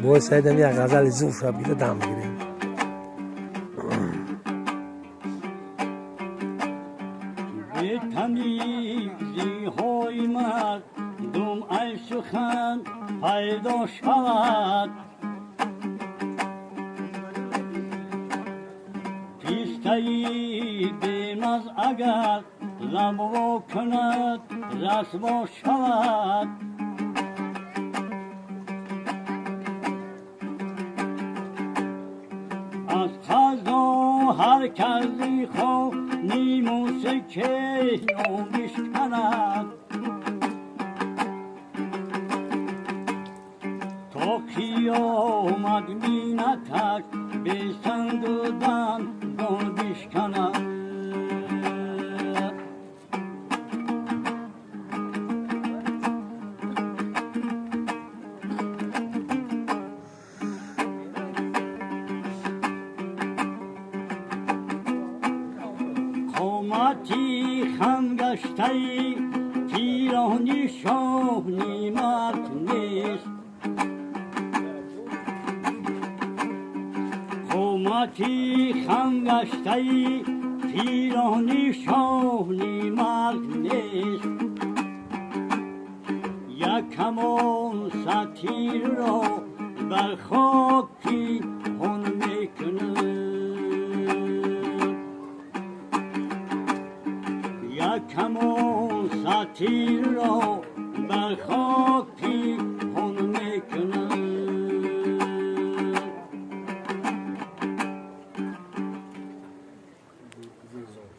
باید سایدم یک غزل زوف را بگیره دم بگیریم. به تمیزی های مردم ای سخن پیدا شود، پیستهی بیمز اگر لب وا کند رسوا شود. از خزا هر کسی خوانی موسیقی نو بشکند، تا قیامت بینتش به سنگ و دندان بشکند. قامتی خم گشته پیرانی شاهی مرد نیست، قامتی خم گشته پیرانی شاهی مرد نیست. یک کمان ستیر را بر خاکی هون میکند، یک کمان ستیر را بر خاکی